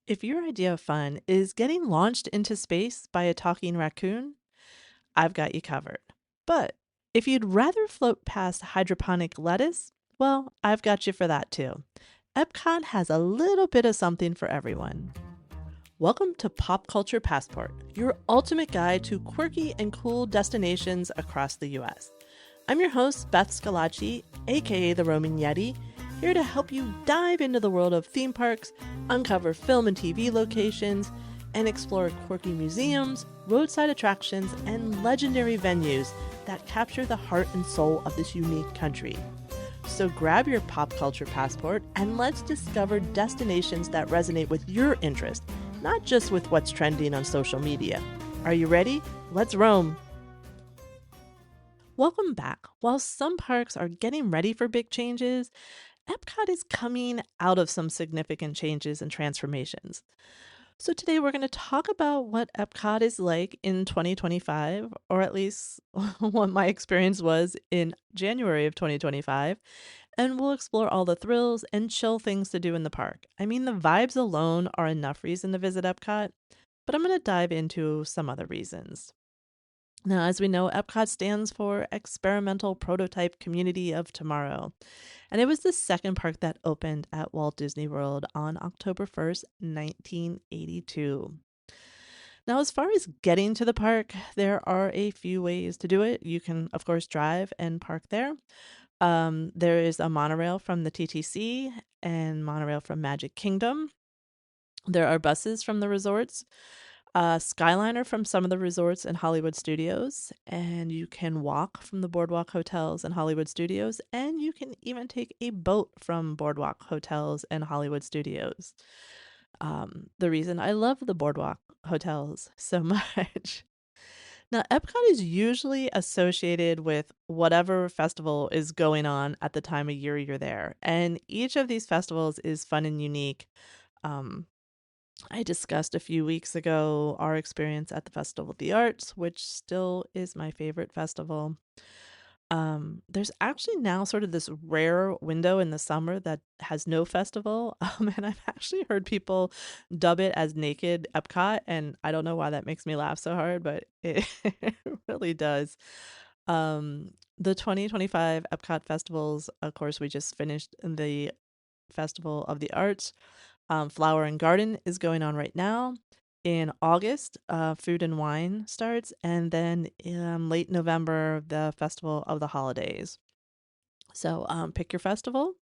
If your idea of fun is getting launched into space by a talking raccoon, I've got you covered. But if you'd rather float past hydroponic lettuce, well, I've got you for that too. Epcot has a little bit of something for everyone. Welcome to Pop Culture Passport, your ultimate guide to quirky and cool destinations across the US. I'm your host, Beth Scalacci, aka the Roman Yeti, here to help you dive into the world of theme parks, uncover film and TV locations, and explore quirky museums, roadside attractions, and legendary venues that capture the heart and soul of this unique country. So grab your pop culture passport and let's discover destinations that resonate with your interest, not just with what's trending on social media. Are you ready? Let's roam! Welcome back. While some parks are getting ready for big changes, Epcot is coming out of some significant changes and transformations. So, today we're going to talk about what Epcot is like in 2025, or at least what my experience was in January of 2025. And we'll explore all the thrills and chill things to do in the park. I mean, the vibes alone are enough reason to visit Epcot, but I'm going to dive into some other reasons. Now, as we know, Epcot stands for Experimental Prototype Community of Tomorrow, and it was the second park that opened at Walt Disney World on October 1st, 1982. Now, as far as getting to the park, there are a few ways to do it. You can, of course, drive and park there. There is a monorail from the TTC and monorail from Magic Kingdom. There are buses from the resorts, Skyliner from some of the resorts and Hollywood studios, and you can walk from the Boardwalk hotels and Hollywood studios, and you can even take a boat from Boardwalk hotels and Hollywood studios. The reason I love the Boardwalk hotels so much. Now, Epcot is usually associated with whatever festival is going on at the time of year you're there, and each of these festivals is fun and unique. Um, I discussed a few weeks ago our experience at the Festival of the Arts, which still is my favorite festival. There's actually now sort of this rare window in the summer that has no festival. And I've actually heard people dub it as Naked Epcot, and I don't know why that makes me laugh so hard, but it really does. The 2025 Epcot festivals, of course, we just finished the Festival of the Arts. Flower and Garden is going on right now. In August, Food and Wine starts, and then late November, the Festival of the Holidays. So pick your festival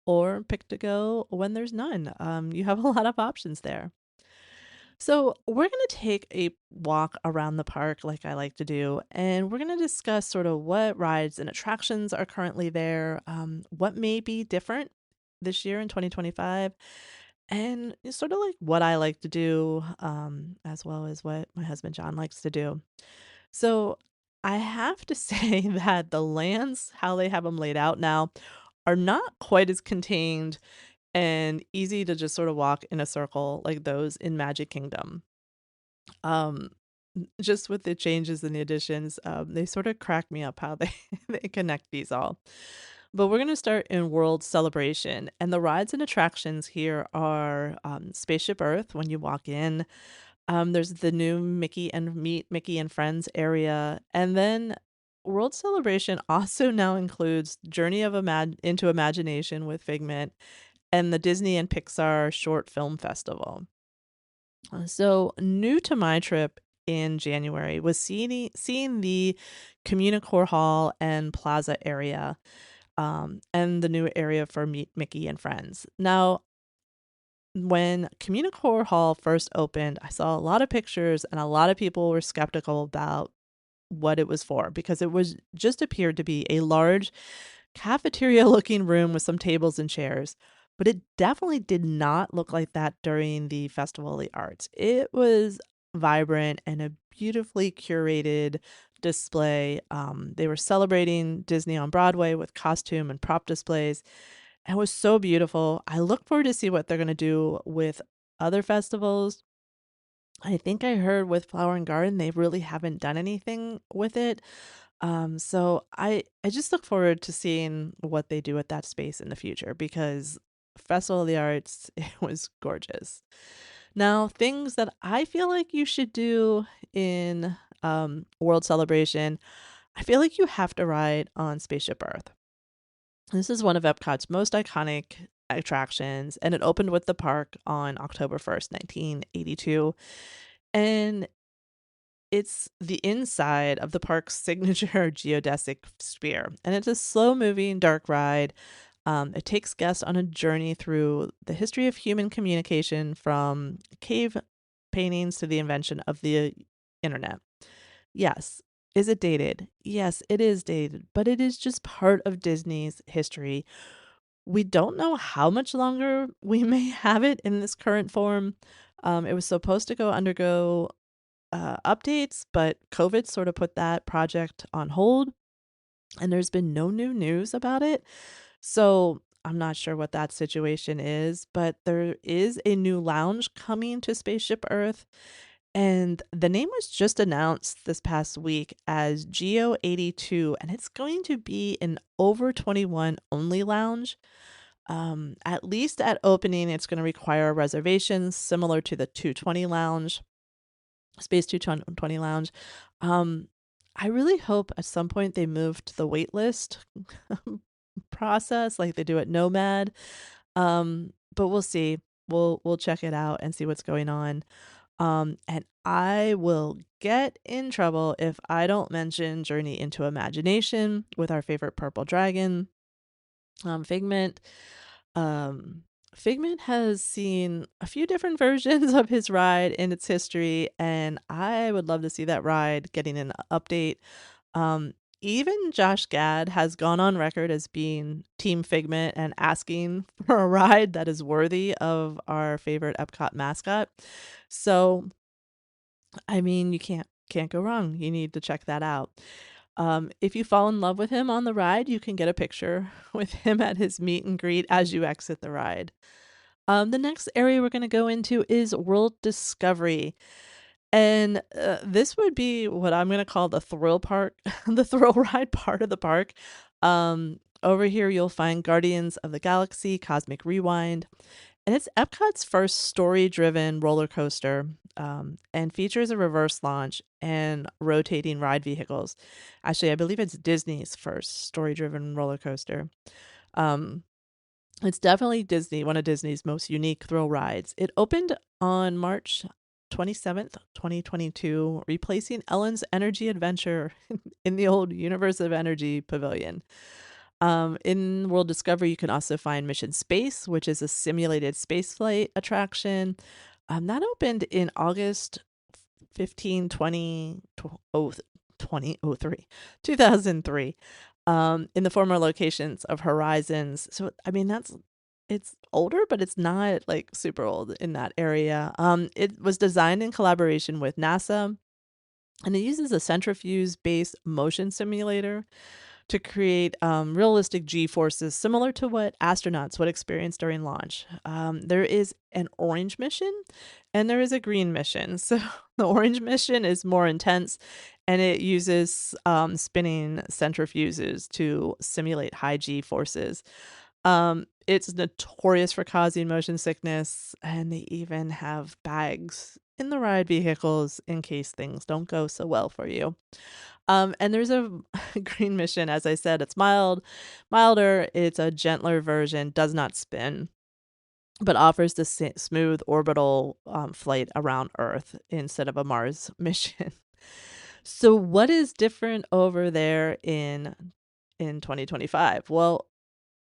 or pick to go when there's none. You have a lot of options there. So, we're going to take a walk around the park like I like to do, and we're going to discuss sort of what rides and attractions are currently there, what may be different this year in 2025, and it's sort of like what I like to do, as well as what my husband John likes to do. So, I have to say that the lands, how they have them laid out now, are not quite as contained and easy to just sort of walk in a circle like those in Magic Kingdom. Um, just with the changes and the additions, they sort of crack me up how they they connect these all. But we're gonna start in World Celebration, and the rides and attractions here are Spaceship Earth when you walk in. There's the new Mickey and Meet Mickey and Friends area, and then World Celebration also now includes Journey of into Imagination with Figment and the Disney and Pixar Short Film Festival. So new to my trip in January was seeing the Communicore Hall and Plaza area, and the new area for Meet Mickey and Friends. Now, when Communicore Hall first opened, I saw a lot of pictures and a lot of people were skeptical about what it was for because it was just appeared to be a large cafeteria looking room with some tables and chairs. But it definitely did not look like that during the Festival of the Arts. It was vibrant and a beautifully curated display. They were celebrating Disney on Broadway with costume and prop displays. It was so beautiful. I look forward to see what they're going to do with other festivals. I think I heard with Flower and Garden, they really haven't done anything with it. So I just look forward to seeing what they do with that space in the future because Festival of the Arts, it was gorgeous. Now, things that I feel like you should do in World Celebration, I feel like you have to ride on Spaceship Earth. This is one of Epcot's most iconic attractions, and it opened with the park on October 1st, 1982. And it's the inside of the park's signature geodesic sphere, and it's a slow-moving dark ride. It takes guests on a journey through the history of human communication from cave paintings to the invention of the internet. Yes. Is it dated? Yes, it is dated, but it is just part of Disney's history. We don't know how much longer we may have it in this current form. It was supposed to go undergo updates, but COVID sort of put that project on hold, and there's been no new news about it. So I'm not sure what that situation is, but there is a new lounge coming to Spaceship Earth, and the name was just announced this past week as Geo 82, and it's going to be an over 21 only lounge. At least at opening, it's going to require reservations similar to the 220 lounge. Space 220 Lounge. Um, I really hope at some point they move to the wait list process like they do at Nomad. But we'll see. We'll check it out and see what's going on. And I will get in trouble if I don't mention Journey into Imagination with our favorite purple dragon, Figment. Um, Figment has seen a few different versions of his ride in its history, and I would love to see that ride getting an update. Um, Even Josh Gad has gone on record as being Team Figment and asking for a ride that is worthy of our favorite Epcot mascot. So, I mean, you can't go wrong. You need to check that out. If you fall in love with him on the ride, you can get a picture with him at his meet and greet as you exit the ride. The next area we're going to go into is World Discovery. And this would be what I'm going to call the thrill park, the thrill ride part of the park. Over here, you'll find Guardians of the Galaxy Cosmic Rewind. And it's Epcot's first story driven roller coaster, and features a reverse launch and rotating ride vehicles. Actually, I believe it's Disney's first story driven roller coaster. Um, it's definitely Disney, one of Disney's most unique thrill rides. It opened on March 27th, 2022, replacing Ellen's Energy Adventure in the old Universe of Energy Pavilion. In World Discovery, you can also find Mission Space, which is a simulated spaceflight attraction. That opened in August 15, 2003, 2003, in the former locations of Horizons. So, I mean, it's older, but it's not like super old in that area. It was designed in collaboration with NASA, and it uses a centrifuge-based motion simulator to create realistic G forces similar to what astronauts would experience during launch. There is an orange mission and there is a green mission. So the orange mission is more intense and it uses spinning centrifuges to simulate high G forces. It's notorious for causing motion sickness, and they even have bags in the ride vehicles in case things don't go so well for you. And there's a green mission, as I said, it's milder, it's a gentler version, does not spin, but offers the smooth orbital flight around Earth instead of a Mars mission. So what is different over there in 2025? Well,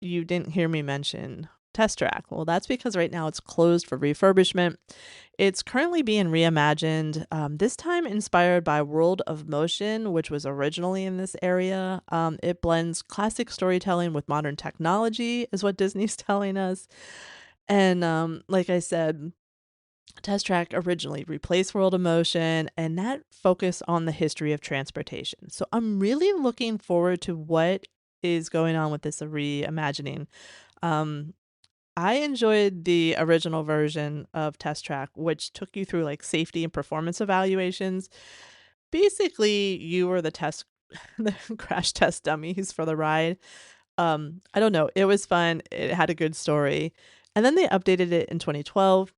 you didn't hear me mention Test Track. Well, that's because right now it's closed for refurbishment. It's currently being reimagined, this time inspired by World of Motion, which was originally in this area. It blends classic storytelling with modern technology, is what Disney's telling us. And like I said, Test Track originally replaced World of Motion, and that focused on the history of transportation. So I'm really looking forward to what is going on with this reimagining. Um, I enjoyed the original version of Test Track, which took you through like safety and performance evaluations. Basically, you were the the crash test dummies for the ride. I don't know. It was fun. It had a good story. And then they updated it in 2012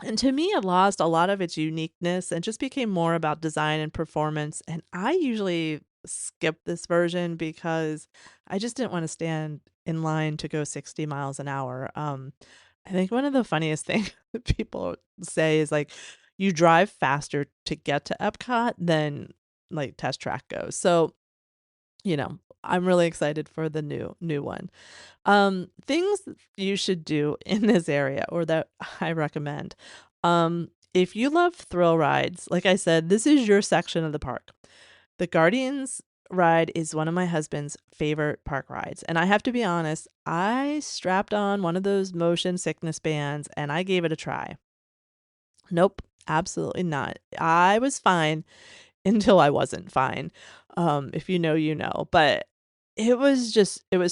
And to me, it lost a lot of its uniqueness and just became more about design and performance. And I usually skip this version because I just didn't want to stand in line to go 60 miles an hour. I think one of the funniest things that people say is like, you drive faster to get to Epcot than like Test Track goes. So, I'm really excited for the new one. Things you should do in this area or that I recommend. If you love thrill rides, like I said, this is your section of the park. The Guardians ride is one of my husband's favorite park rides. And I have to be honest, I strapped on one of those motion sickness bands and I gave it a try. Nope, absolutely not. I was fine until I wasn't fine. If you know, you know. But it was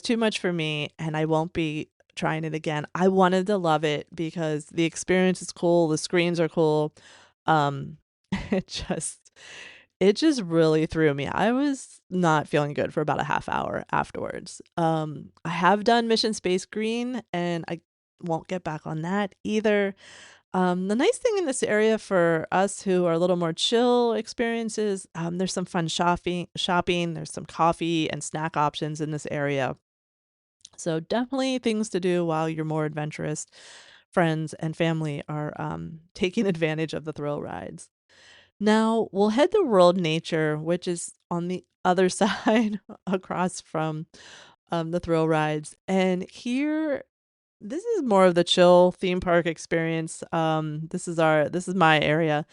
too much for me and I won't be trying it again. I wanted to love it because the experience is cool, the screens are cool. Um it just it just really threw me. I was not feeling good for about a half hour afterwards. I have done Mission Space Green and I won't get back on that either. The nice thing in this area for us who are a little more chill experiences, there's some fun shopping, there's some coffee and snack options in this area. So definitely things to do while your more adventurous friends and family are taking advantage of the thrill rides. Now we'll head to World Nature, which is on the other side across from the thrill rides. And here this is more of the chill theme park experience. This is my area.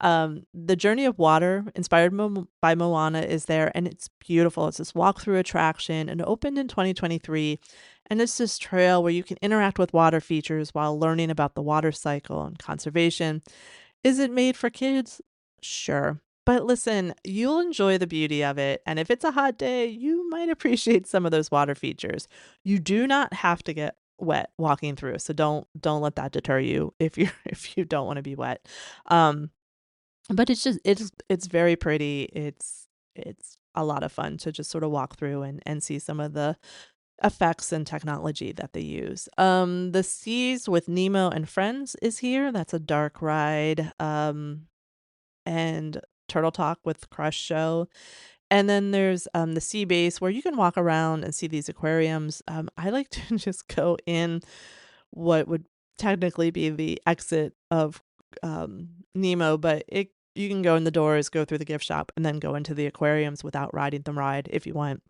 The Journey of Water, inspired by Moana, is there, and it's beautiful. It's this walkthrough attraction, and it opened in 2023. And it's this trail where you can interact with water features while learning about the water cycle and conservation. Is it made for kids? Sure. But listen, you'll enjoy the beauty of it, and if it's a hot day, you might appreciate some of those water features. You do not have to get wet walking through, so don't let that deter you if you if you don't want to be wet. Um, but it's very pretty. It's a lot of fun to just sort of walk through and see some of the effects and technology that they use. The Seas with Nemo and Friends is here. That's a dark ride. And Turtle Talk with Crush Show. And then there's the Sea Base where you can walk around and see these aquariums. I like to just go in what would technically be the exit of Nemo, but it you can go in the doors, go through the gift shop, and then go into the aquariums without riding the ride if you want.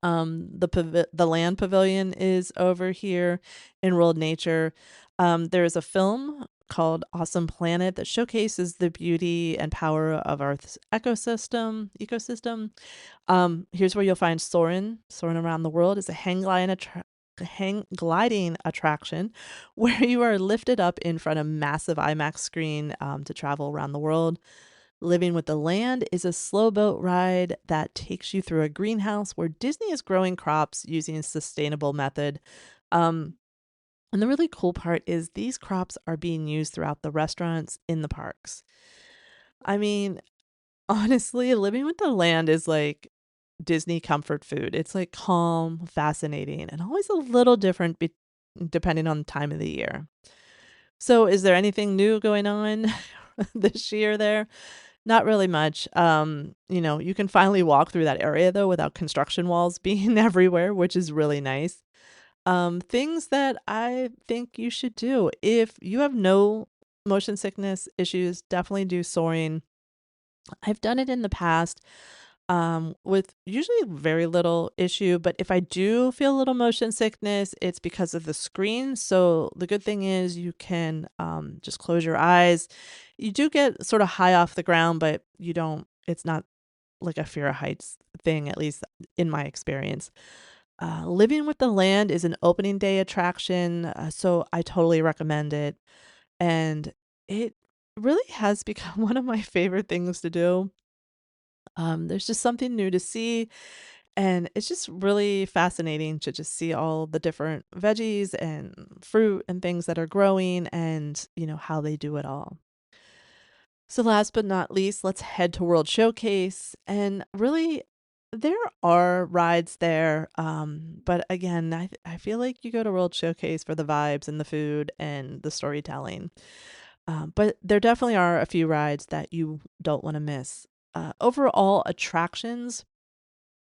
The land pavilion is over here in World Nature. There's a film called Awesome Planet that showcases the beauty and power of Earth's ecosystem. Here's where you'll find Soarin'. Soarin' Around the World is a hang gliding attraction where you are lifted up in front of massive IMAX screen to travel around the world. Living with the Land is a slow boat ride that takes you through a greenhouse where Disney is growing crops using a sustainable method. Um, and the really cool part is these crops are being used throughout the restaurants in the parks. I mean, honestly, Living with the Land is like Disney comfort food. It's like calm, fascinating, and always a little different depending on the time of the year. So, is there anything new going on this year there? Not really much. You can finally walk through that area though without construction walls being everywhere, which is really nice. Things that I think you should do if you have no motion sickness issues, definitely do soaring. I've done it in the past with usually very little issue, but if I do feel a little motion sickness, it's because of the screen. So the good thing is you can just close your eyes. You do get sort of high off the ground, but it's not like a fear of heights thing, at least in my experience. Living with the Land is an opening day attraction, so I totally recommend it. And it really has become one of my favorite things to do. There's just something new to see, and it's just really fascinating to just see all the different veggies and fruit and things that are growing and, how they do it all. So last but not least, let's head to World Showcase. And really, There are rides there, but again, I feel like you go to World Showcase for the vibes and the food and the storytelling. But there definitely are a few rides that you don't want to miss. Overall attractions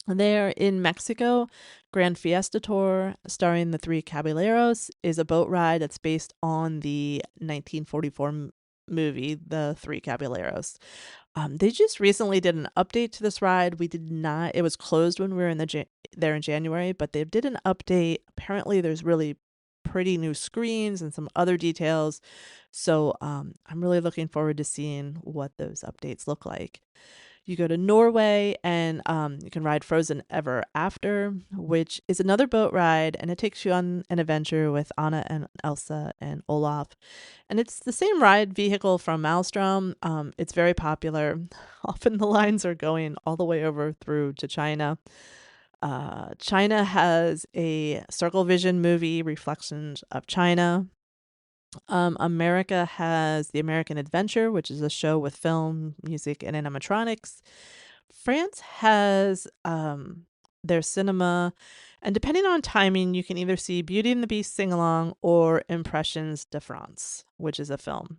there in Mexico, Grand Fiesta Tour, starring the Three Caballeros, is a boat ride that's based on the 1944 movie, The Three Caballeros. They just recently did an update to this ride. We did not. It was closed when we were there in January, but they did an update. Apparently, there's really pretty new screens and some other details. So I'm really looking forward to seeing what those updates look like. You go to Norway and you can ride Frozen Ever After, which is another boat ride, and it takes you on an adventure with Anna and Elsa and Olaf. And it's the same ride vehicle from Maelstrom. It's very popular. Often the lines are going all the way over through to China. China has a Circle Vision movie, Reflections of China. America has The American Adventure, which is a show with film, music, and animatronics. France has their cinema, and depending on timing, you can either see Beauty and the Beast sing along or Impressions de France, which is a film.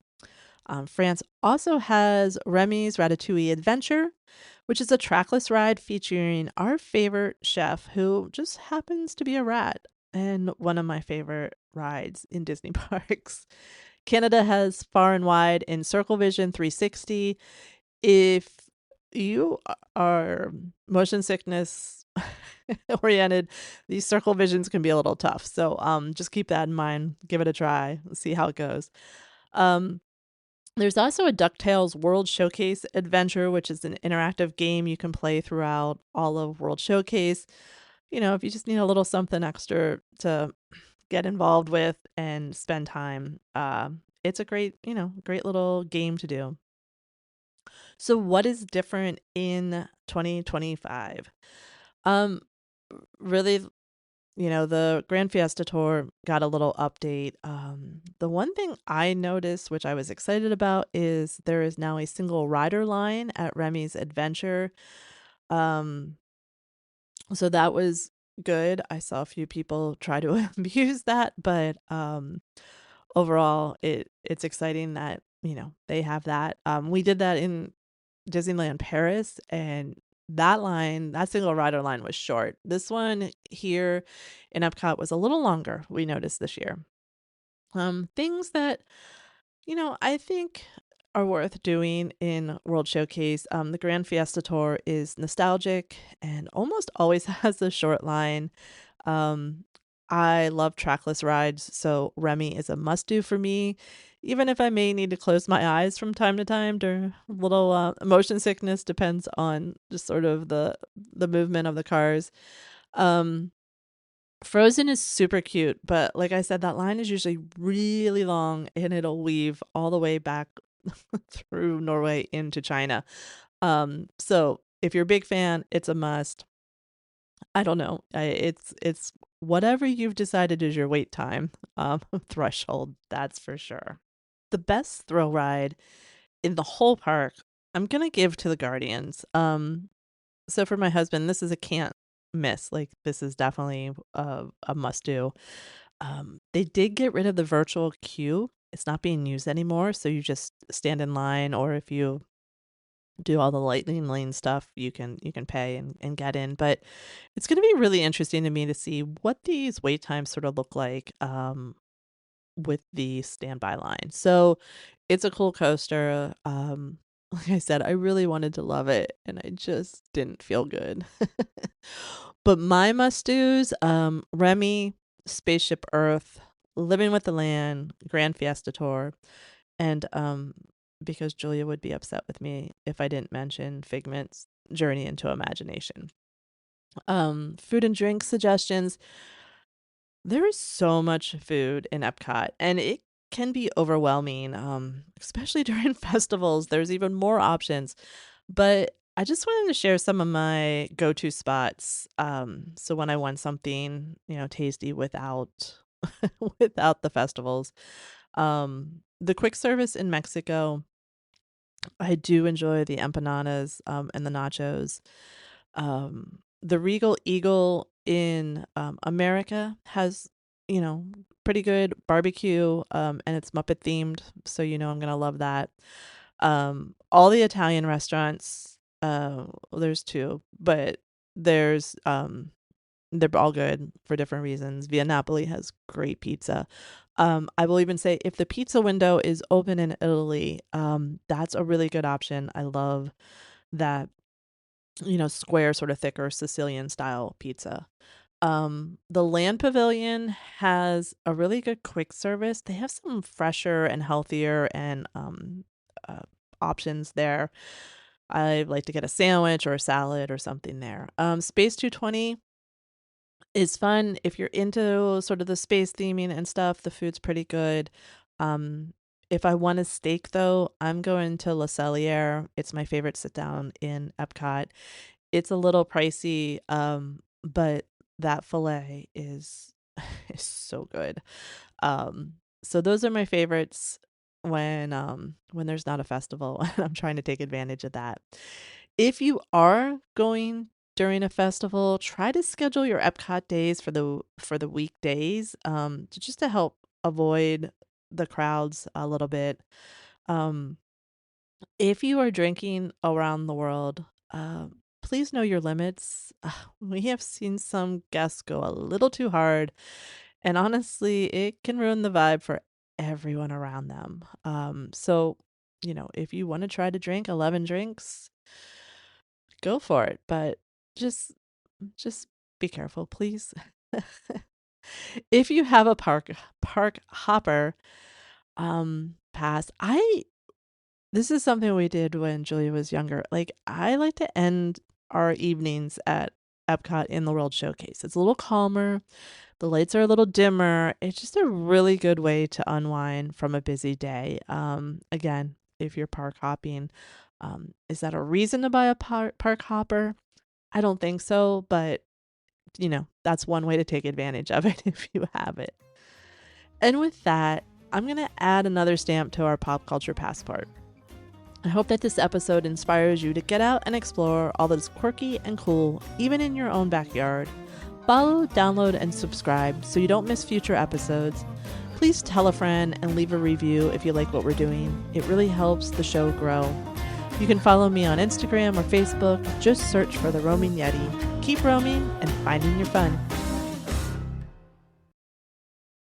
France also has Remy's Ratatouille Adventure, which is a trackless ride featuring our favorite chef who just happens to be a rat, and one of my favorite rides in Disney parks. Canada has Far and Wide in Circle Vision 360. If you are motion sickness oriented, these circle visions can be a little tough. So just keep that in mind. Give it a try. See how it goes. Um, there's also a DuckTales World Showcase Adventure, which is an interactive game you can play throughout all of World Showcase. You know, if you just need a little something extra to get involved with and spend time, it's a great, great little game to do. So, what is different in 2025? Um, really, the Grand Fiesta Tour got a little update. The one thing I noticed, which I was excited about, is there is now a single rider line at Remy's Adventure. Um, so that was good. I saw a few people try to abuse that, but overall, it's exciting that they have that. We did that in Disneyland Paris, and that single rider line was short. This one here in Epcot was a little longer, we noticed this year. Things that, I think are worth doing in World Showcase. The Grand Fiesta Tour is nostalgic and almost always has a short line. Um, I love trackless rides, so Remy is a must do for me, even if I may need to close my eyes from time to time. During little motion sickness depends on just sort of the movement of the cars. Um, Frozen is super cute, but like I said, that line is usually really long and it'll weave all the way back through Norway into China. So if you're a big fan, it's a must. I don't know. It's whatever you've decided is your wait time threshold, that's for sure. The best thrill ride in the whole park, I'm gonna give to the Guardians. So for my husband, this is a can't miss. Like this is definitely a must do. They did get rid of the virtual queue. It's not being used anymore, so you just stand in line, or if you do all the lightning lane stuff, you can pay and get in. But it's going to be really interesting to me to see what these wait times sort of look like with the standby line. So it's a cool coaster. Like I said, I really wanted to love it, and I just didn't feel good. But my must do's, Remy, Spaceship Earth, Living with the Land, Grand Fiesta Tour, and because Julia would be upset with me if I didn't mention Figment's Journey into Imagination. Food and drink suggestions. There is so much food in Epcot, and it can be overwhelming, especially during festivals. There's even more options, but I just wanted to share some of my go-to spots. So when I want something, tasty without without the festivals. The quick service in Mexico, I do enjoy the empanadas and the nachos. The Regal Eagle in America has, you know, pretty good barbecue, and it's Muppet themed, so I'm gonna love that. All the Italian restaurants, well, there's two, but there's they're all good for different reasons. Via Napoli has great pizza. I will even say if the pizza window is open in Italy, that's a really good option. I love that, square, sort of thicker Sicilian style pizza. The Land Pavilion has a really good quick service. They have some fresher and healthier and uh, options there. I like to get a sandwich or a salad or something there. Space 220 is fun if you're into sort of the space theming and stuff. The food's pretty good. Um, if I want a steak though, I'm going to Le Cellier. It's my favorite sit down in Epcot. It's a little pricey, but that filet is is so good. So those are my favorites when there's not a festival and I'm trying to take advantage of that. If you are going during a festival, try to schedule your Epcot days for the weekdays, just to help avoid the crowds a little bit. Um, if you are drinking around the world, please know your limits. We have seen some guests go a little too hard, and honestly, it can ruin the vibe for everyone around them. So, if you want to try to drink 11 drinks, go for it, but just just be careful, please. If you have a park hopper pass, I this is something we did when Julia was younger. Like, I like to end our evenings at Epcot in the World Showcase. It's a little calmer, the lights are a little dimmer. It's just a really good way to unwind from a busy day. Again, if you're park hopping, is that a reason to buy a park hopper? I don't think so, but that's one way to take advantage of it if you have it. And with that, I'm going to add another stamp to our pop culture passport. I hope that this episode inspires you to get out and explore all that is quirky and cool, even in your own backyard. Follow, download, and subscribe so you don't miss future episodes. Please tell a friend and leave a review if you like what we're doing. It really helps the show grow. You can follow me on Instagram or Facebook. Just search for The Roaming Yeti. Keep roaming and finding your fun.